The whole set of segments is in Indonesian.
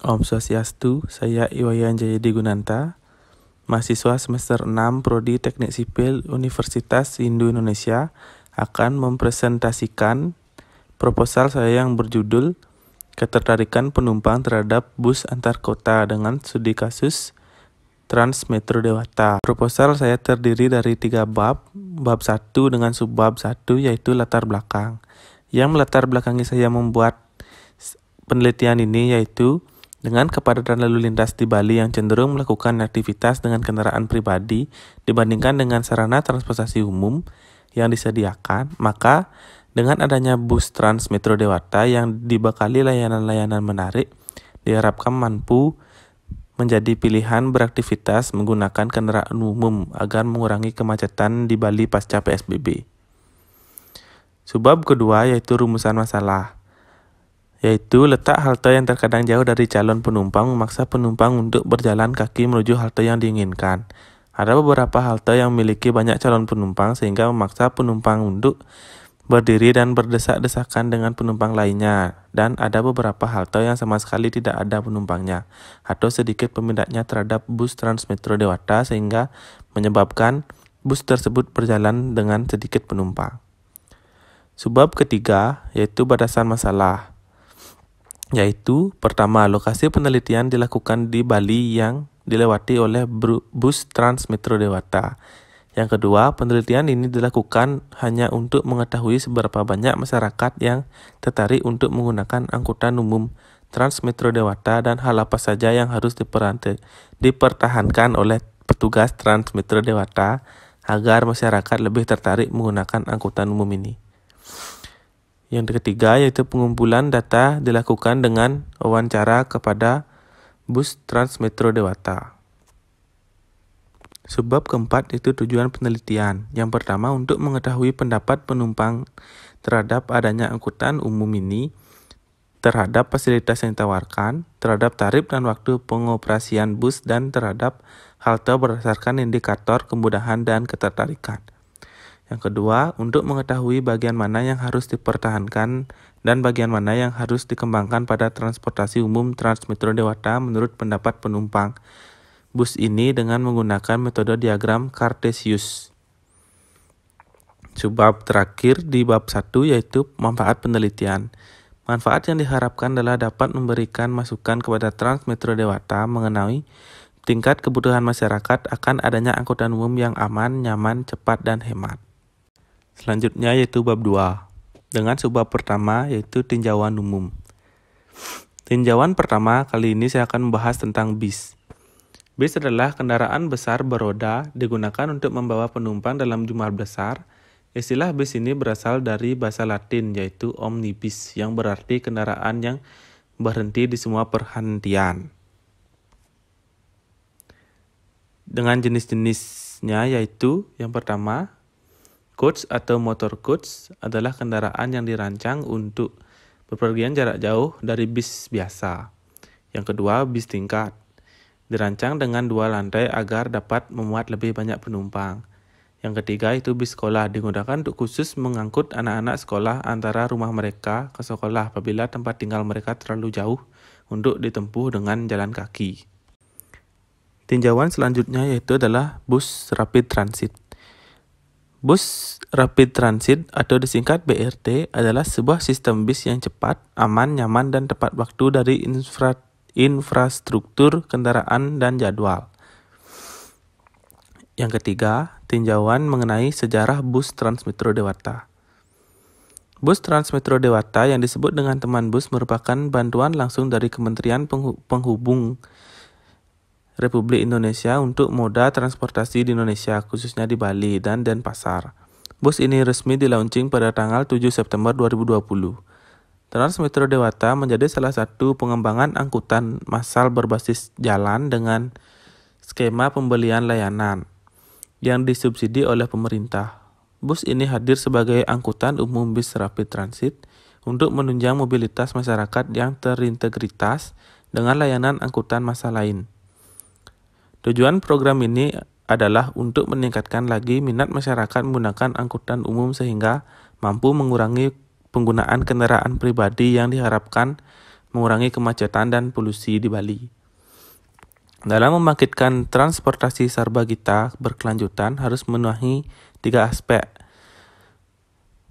Om Swastiastu, saya Iwayan Jayadi Gunanta, mahasiswa semester 6 Prodi Teknik Sipil Universitas Hindu Indonesia, akan mempresentasikan proposal saya yang berjudul Ketertarikan Penumpang Terhadap Bus Antar Kota dengan Studi Kasus Trans Metro Dewata. Proposal saya terdiri dari 3 bab. Bab 1 dengan subbab 1 yaitu latar belakang. Yang melatar belakangi saya membuat penelitian ini yaitu dengan kepadatan lalu lintas di Bali yang cenderung melakukan aktivitas dengan kendaraan pribadi dibandingkan dengan sarana transportasi umum yang disediakan, maka dengan adanya bus Trans Metro Dewata yang dibekali layanan-layanan menarik, diharapkan mampu menjadi pilihan beraktivitas menggunakan kendaraan umum agar mengurangi kemacetan di Bali pasca PSBB. Subbab kedua yaitu rumusan masalah, yaitu letak halte yang terkadang jauh dari calon penumpang memaksa penumpang untuk berjalan kaki menuju halte yang diinginkan. Ada beberapa halte yang memiliki banyak calon penumpang sehingga memaksa penumpang untuk berdiri dan berdesak-desakan dengan penumpang lainnya. Dan ada beberapa halte yang sama sekali tidak ada penumpangnya atau sedikit peminatnya terhadap bus Trans Metro Dewata sehingga menyebabkan bus tersebut berjalan dengan sedikit penumpang. Subbab ketiga yaitu batasan masalah, yaitu pertama, lokasi penelitian dilakukan di Bali yang dilewati oleh bus Trans Metro Dewata. Yang kedua, penelitian ini dilakukan hanya untuk mengetahui seberapa banyak masyarakat yang tertarik untuk menggunakan angkutan umum Trans Metro Dewata dan hal apa saja yang harus dipertahankan oleh petugas Trans Metro Dewata agar masyarakat lebih tertarik menggunakan angkutan umum ini. Yang ketiga yaitu pengumpulan data dilakukan dengan wawancara kepada bus Trans Metro Dewata. Subbab keempat itu tujuan penelitian. Yang pertama untuk mengetahui pendapat penumpang terhadap adanya angkutan umum ini, terhadap fasilitas yang ditawarkan, terhadap tarif dan waktu pengoperasian bus, dan terhadap halte berdasarkan indikator kemudahan dan ketertarikan. Yang kedua, untuk mengetahui bagian mana yang harus dipertahankan dan bagian mana yang harus dikembangkan pada transportasi umum Trans Metro Dewata menurut pendapat penumpang bus ini dengan menggunakan metode diagram Cartesius. Subbab terakhir di bab 1 yaitu manfaat penelitian. Manfaat yang diharapkan adalah dapat memberikan masukan kepada Trans Metro Dewata mengenai tingkat kebutuhan masyarakat akan adanya angkutan umum yang aman, nyaman, cepat, dan hemat. Selanjutnya yaitu bab 2 dengan subbab pertama yaitu tinjauan umum. Tinjauan pertama kali ini saya akan membahas tentang bis. Bis adalah kendaraan besar beroda digunakan untuk membawa penumpang dalam jumlah besar. Istilah bis ini berasal dari bahasa Latin yaitu omnibus yang berarti kendaraan yang berhenti di semua perhentian. Dengan jenis-jenisnya yaitu yang pertama, coach atau motor coach adalah kendaraan yang dirancang untuk bepergian jarak jauh dari bis biasa. Yang kedua, bis tingkat. Dirancang dengan 2 lantai agar dapat memuat lebih banyak penumpang. Yang ketiga itu bis sekolah, digunakan untuk khusus mengangkut anak-anak sekolah antara rumah mereka ke sekolah apabila tempat tinggal mereka terlalu jauh untuk ditempuh dengan jalan kaki. Tinjauan selanjutnya yaitu adalah bus rapid transit. Bus rapid transit atau disingkat BRT adalah sebuah sistem bis yang cepat, aman, nyaman, dan tepat waktu dari infrastruktur kendaraan dan jadwal. Yang ketiga, tinjauan mengenai sejarah bus Trans Metro Dewata. Bus Trans Metro Dewata yang disebut dengan teman bus merupakan bantuan langsung dari Kementerian Penghubung Republik Indonesia untuk moda transportasi di Indonesia, khususnya di Bali dan Denpasar. Bus ini resmi di-launching pada tanggal 7 September 2020. Trans Metro Dewata menjadi salah satu pengembangan angkutan massal berbasis jalan dengan skema pembelian layanan yang disubsidi oleh pemerintah. Bus ini hadir sebagai angkutan umum bis rapid transit untuk menunjang mobilitas masyarakat yang terintegritas dengan layanan angkutan massal lain. Tujuan program ini adalah untuk meningkatkan lagi minat masyarakat menggunakan angkutan umum sehingga mampu mengurangi penggunaan kendaraan pribadi yang diharapkan mengurangi kemacetan dan polusi di Bali. Dalam membangkitkan transportasi Sarbagita berkelanjutan harus memenuhi 3 aspek.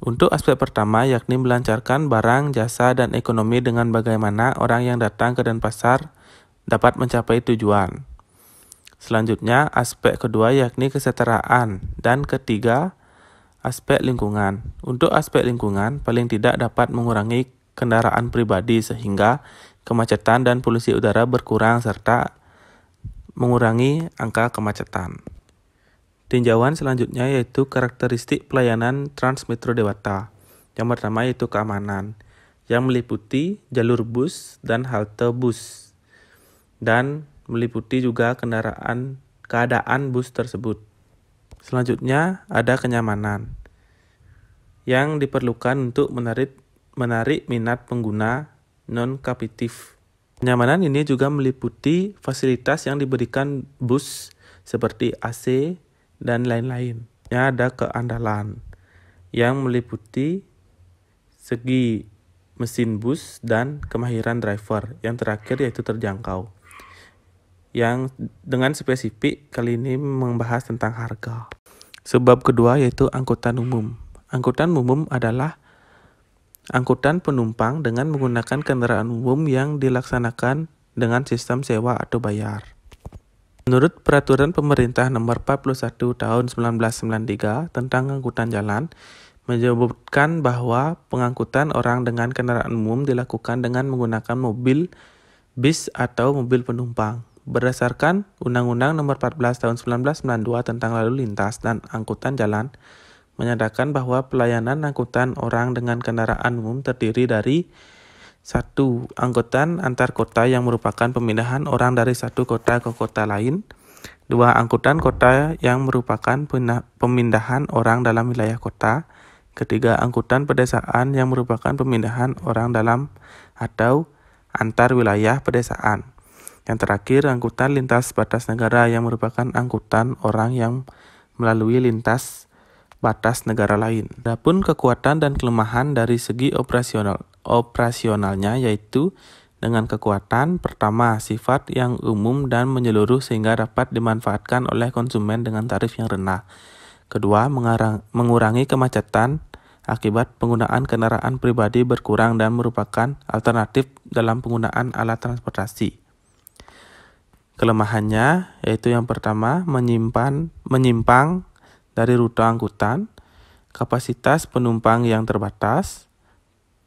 Untuk aspek pertama yakni melancarkan barang, jasa, dan ekonomi dengan bagaimana orang yang datang ke Denpasar dapat mencapai tujuan. Selanjutnya aspek kedua yakni kesetaraan, dan ketiga aspek lingkungan. Untuk aspek lingkungan paling tidak dapat mengurangi kendaraan pribadi sehingga kemacetan dan polusi udara berkurang serta mengurangi angka kemacetan. Tinjauan selanjutnya yaitu karakteristik pelayanan Transmetro Dewata. Yang pertama yaitu keamanan, yang meliputi jalur bus dan halte bus, dan meliputi juga keadaan bus tersebut. Selanjutnya ada kenyamanan, yang diperlukan untuk menarik minat pengguna non-kapitatif. Kenyamanan ini juga meliputi fasilitas yang diberikan bus seperti AC dan lain-lain. Ada keandalan yang meliputi segi mesin bus dan kemahiran driver. Yang terakhir yaitu terjangkau. Yang dengan spesifik kali ini membahas tentang harga. Sebab kedua yaitu angkutan umum. Angkutan umum adalah angkutan penumpang dengan menggunakan kendaraan umum yang dilaksanakan dengan sistem sewa atau bayar. Menurut Peraturan Pemerintah Nomor 41 Tahun 1993 tentang angkutan jalan, menyebutkan bahwa pengangkutan orang dengan kendaraan umum dilakukan dengan menggunakan mobil, bis, atau mobil penumpang. Berdasarkan Undang-Undang Nomor 14 Tahun 1992 tentang Lalu Lintas dan Angkutan Jalan, menyatakan bahwa pelayanan angkutan orang dengan kendaraan umum terdiri dari 1. Angkutan antar kota yang merupakan pemindahan orang dari satu kota ke kota lain. 2. Angkutan kota yang merupakan pemindahan orang dalam wilayah kota. Ketiga, angkutan pedesaan yang merupakan pemindahan orang dalam atau antar wilayah pedesaan. Yang terakhir, angkutan lintas batas negara yang merupakan angkutan orang yang melalui lintas batas negara lain. Adapun kekuatan dan kelemahan dari segi operasionalnya yaitu dengan kekuatan pertama sifat yang umum dan menyeluruh sehingga dapat dimanfaatkan oleh konsumen dengan tarif yang rendah. Kedua, mengurangi kemacetan akibat penggunaan kendaraan pribadi berkurang dan merupakan alternatif dalam penggunaan alat transportasi. Kelemahannya yaitu yang pertama menyimpang dari rute angkutan, kapasitas penumpang yang terbatas,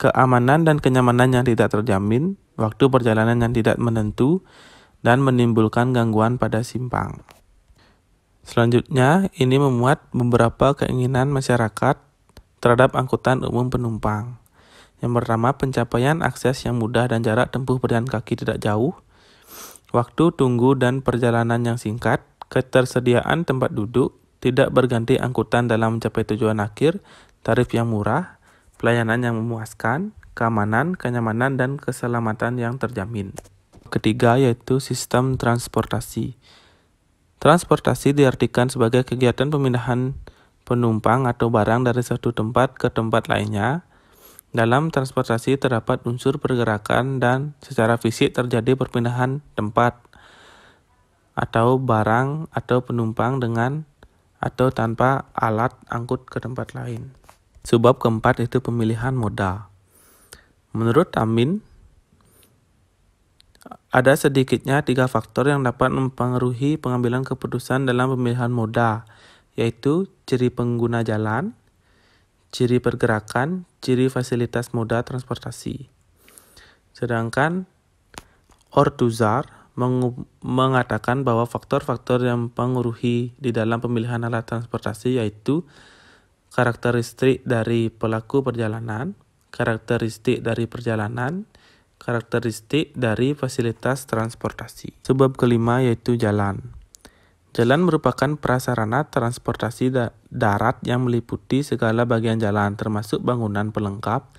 keamanan dan kenyamanan yang tidak terjamin, waktu perjalanan yang tidak menentu, dan menimbulkan gangguan pada simpang. Selanjutnya, ini memuat beberapa keinginan masyarakat terhadap angkutan umum penumpang. Yang pertama, pencapaian akses yang mudah dan jarak tempuh berjalan kaki tidak jauh, waktu tunggu dan perjalanan yang singkat, ketersediaan tempat duduk, tidak berganti angkutan dalam mencapai tujuan akhir, tarif yang murah, pelayanan yang memuaskan, keamanan, kenyamanan, dan keselamatan yang terjamin. Ketiga yaitu sistem transportasi. Transportasi diartikan sebagai kegiatan pemindahan penumpang atau barang dari satu tempat ke tempat lainnya. Dalam transportasi terdapat unsur pergerakan dan secara fisik terjadi perpindahan tempat atau barang atau penumpang dengan atau tanpa alat angkut ke tempat lain. Sebab keempat itu pemilihan moda. Menurut Amin, ada sedikitnya 3 faktor yang dapat mempengaruhi pengambilan keputusan dalam pemilihan moda, yaitu ciri pengguna jalan, ciri pergerakan, ciri fasilitas moda transportasi. Sedangkan Ortuzar mengatakan bahwa faktor-faktor yang mempengaruhi di dalam pemilihan alat transportasi yaitu karakteristik dari pelaku perjalanan, karakteristik dari perjalanan, karakteristik dari fasilitas transportasi. Sebab kelima yaitu jalan. Jalan merupakan prasarana transportasi darat yang meliputi segala bagian jalan termasuk bangunan pelengkap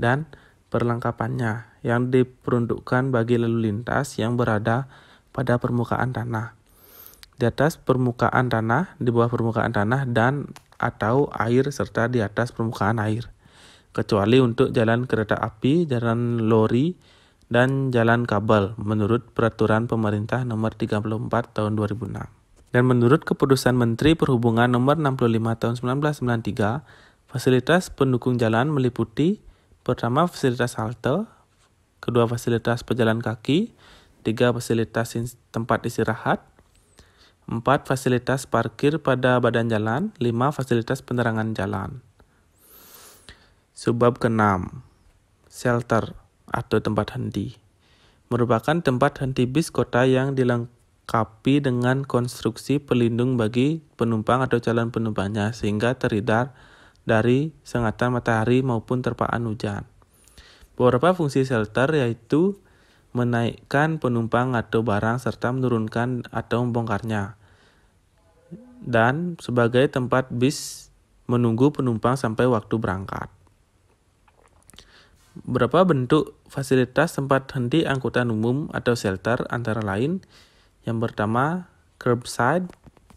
dan perlengkapannya yang diperuntukkan bagi lalu lintas yang berada pada permukaan tanah, di atas permukaan tanah, di bawah permukaan tanah, dan atau air serta di atas permukaan air, kecuali untuk jalan kereta api, jalan lori, dan jalan kabel menurut Peraturan Pemerintah Nomor 34 Tahun 2006. Dan menurut Keputusan Menteri Perhubungan Nomor 65 Tahun 1993, fasilitas pendukung jalan meliputi pertama fasilitas halte, kedua fasilitas pejalan kaki, tiga fasilitas tempat istirahat, 4 fasilitas parkir pada badan jalan, 5 fasilitas penerangan jalan. Subbab ke-6, shelter atau tempat henti. Merupakan tempat henti bis kota yang dilengkapi dengan konstruksi pelindung bagi penumpang atau calon penumpangnya sehingga terhindar dari sengatan matahari maupun terpaan hujan. Beberapa fungsi shelter yaitu menaikkan penumpang atau barang serta menurunkan atau membongkarnya, dan sebagai tempat bis menunggu penumpang sampai waktu berangkat. Beberapa bentuk fasilitas tempat henti angkutan umum atau shelter antara lain, yang pertama curbside,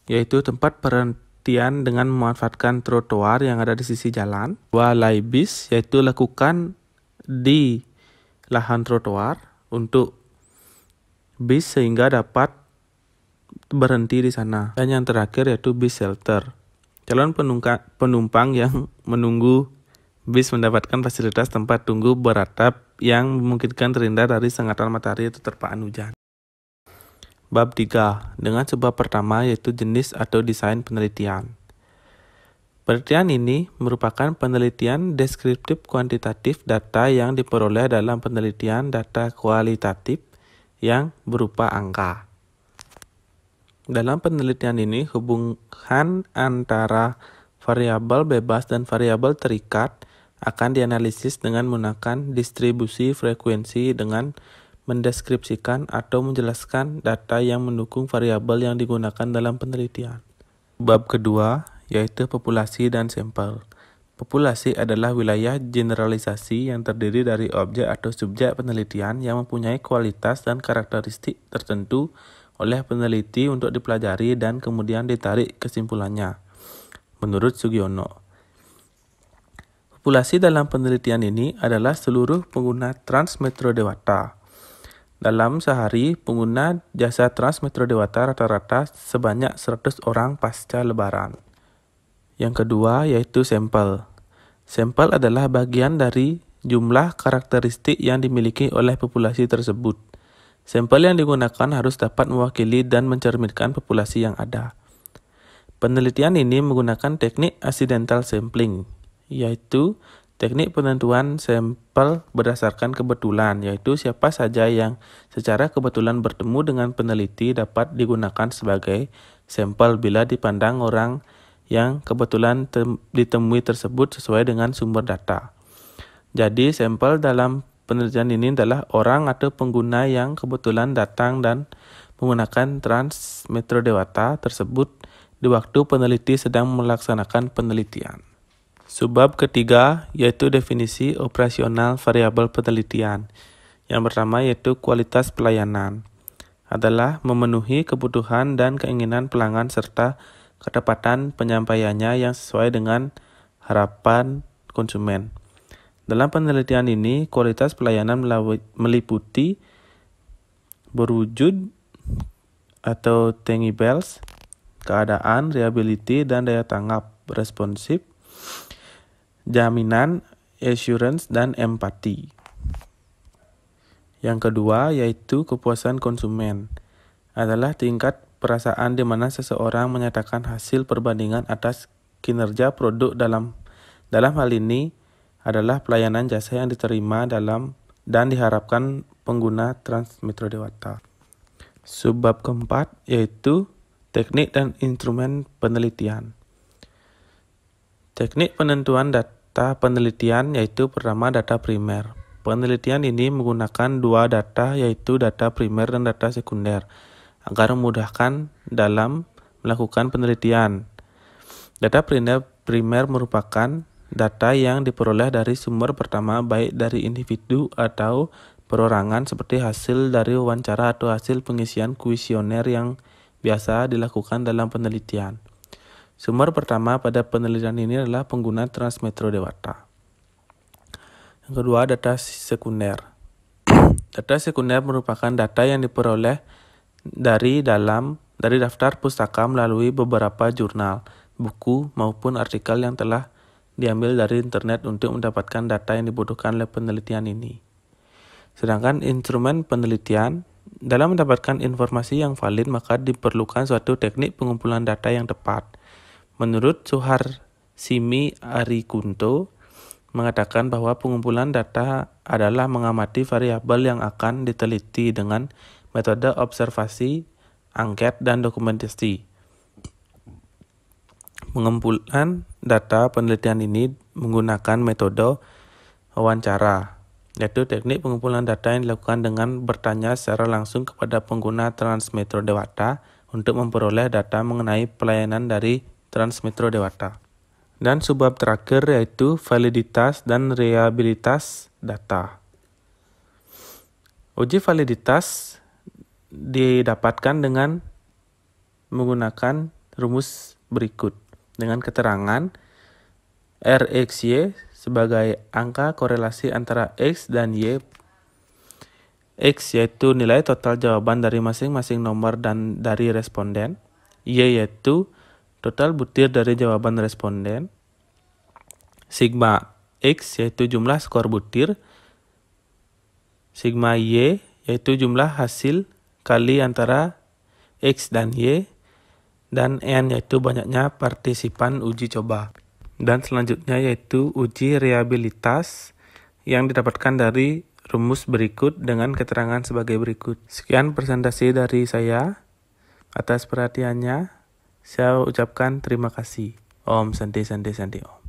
yaitu tempat perhentian dengan memanfaatkan trotoar yang ada di sisi jalan. Dua, laybis, yaitu lakukan di lahan trotoar untuk bis sehingga dapat berhenti di sana. Dan yang terakhir yaitu bis shelter. Calon penumpang yang menunggu bis mendapatkan fasilitas tempat tunggu beratap yang memungkinkan terhindar dari sengatan matahari atau terpaan hujan. Bab 3. Dengan sebab pertama yaitu jenis atau desain penelitian. Penelitian ini merupakan penelitian deskriptif kuantitatif data yang diperoleh dalam penelitian data kualitatif yang berupa angka. Dalam penelitian ini, hubungan antara variabel bebas dan variabel terikat akan dianalisis dengan menggunakan distribusi frekuensi dengan mendeskripsikan atau menjelaskan data yang mendukung variabel yang digunakan dalam penelitian. Bab kedua yaitu populasi dan sampel. Populasi adalah wilayah generalisasi yang terdiri dari objek atau subjek penelitian yang mempunyai kualitas dan karakteristik tertentu oleh peneliti untuk dipelajari dan kemudian ditarik kesimpulannya. Menurut Sugiono, populasi dalam penelitian ini adalah seluruh pengguna Transmetro Dewata. Dalam sehari, pengguna jasa Transmetro Dewata rata-rata sebanyak 100 orang pasca lebaran. Yang kedua yaitu sampel. Sampel adalah bagian dari jumlah karakteristik yang dimiliki oleh populasi tersebut. Sampel yang digunakan harus dapat mewakili dan mencerminkan populasi yang ada. Penelitian ini menggunakan teknik accidental sampling, yaitu teknik penentuan sampel berdasarkan kebetulan, yaitu siapa saja yang secara kebetulan bertemu dengan peneliti dapat digunakan sebagai sampel bila dipandang orang yang kebetulan ditemui tersebut sesuai dengan sumber data. Jadi sampel dalam penelitian ini adalah orang atau pengguna yang kebetulan datang dan menggunakan Transmetro Dewata tersebut di waktu peneliti sedang melaksanakan penelitian. Subbab ketiga yaitu definisi operasional variabel penelitian. Yang pertama yaitu kualitas pelayanan. Adalah memenuhi kebutuhan dan keinginan pelanggan serta ketepatan penyampaiannya yang sesuai dengan harapan konsumen. Dalam penelitian ini, kualitas pelayanan meliputi berwujud atau tangibles, keadaan, reliability, dan daya tanggap, responsif, jaminan, assurance, dan empati. Yang kedua yaitu kepuasan konsumen. Adalah tingkat perasaan di mana seseorang menyatakan hasil perbandingan atas kinerja produk dalam hal ini adalah pelayanan jasa yang diterima dalam dan diharapkan pengguna Transmetro Dewata. Subbab keempat yaitu teknik dan instrumen penelitian. Teknik penentuan data penelitian yaitu pertama data primer. Penelitian ini menggunakan dua data yaitu data primer dan data sekunder agar memudahkan dalam melakukan penelitian. Data primer merupakan data yang diperoleh dari sumber pertama baik dari individu atau perorangan seperti hasil dari wawancara atau hasil pengisian kuesioner yang biasa dilakukan dalam penelitian. Sumber pertama pada penelitian ini adalah pengguna Transmetro Dewata. Yang kedua, data sekunder. Data sekunder merupakan data yang diperoleh dari daftar pustaka melalui beberapa jurnal, buku, maupun artikel yang telah diambil dari internet untuk mendapatkan data yang dibutuhkan oleh penelitian ini. Sedangkan instrumen penelitian, dalam mendapatkan informasi yang valid maka diperlukan suatu teknik pengumpulan data yang tepat. Menurut Suharsimi Arikunto, mengatakan bahwa pengumpulan data adalah mengamati variabel yang akan diteliti dengan metode observasi, angket, dan dokumentasi. Pengumpulan data penelitian ini menggunakan metode wawancara, yaitu teknik pengumpulan data yang dilakukan dengan bertanya secara langsung kepada pengguna Transmetro Dewata untuk memperoleh data mengenai pelayanan dari Transmetro Dewata. Dan subbab terakhir yaitu validitas dan reliabilitas data. Uji validitas didapatkan dengan menggunakan rumus berikut dengan keterangan RXY sebagai angka korelasi antara X dan Y. X yaitu nilai total jawaban dari masing-masing nomor dan dari responden. Y yaitu total butir dari jawaban responden. Sigma X yaitu jumlah skor butir. Sigma Y yaitu jumlah hasil kali antara X dan Y. Dan N yaitu banyaknya partisipan uji coba. Dan selanjutnya yaitu uji reliabilitas yang didapatkan dari rumus berikut dengan keterangan sebagai berikut. Sekian presentasi dari saya. Atas perhatiannya, saya ucapkan terima kasih. Om Santi Santi Santi Om.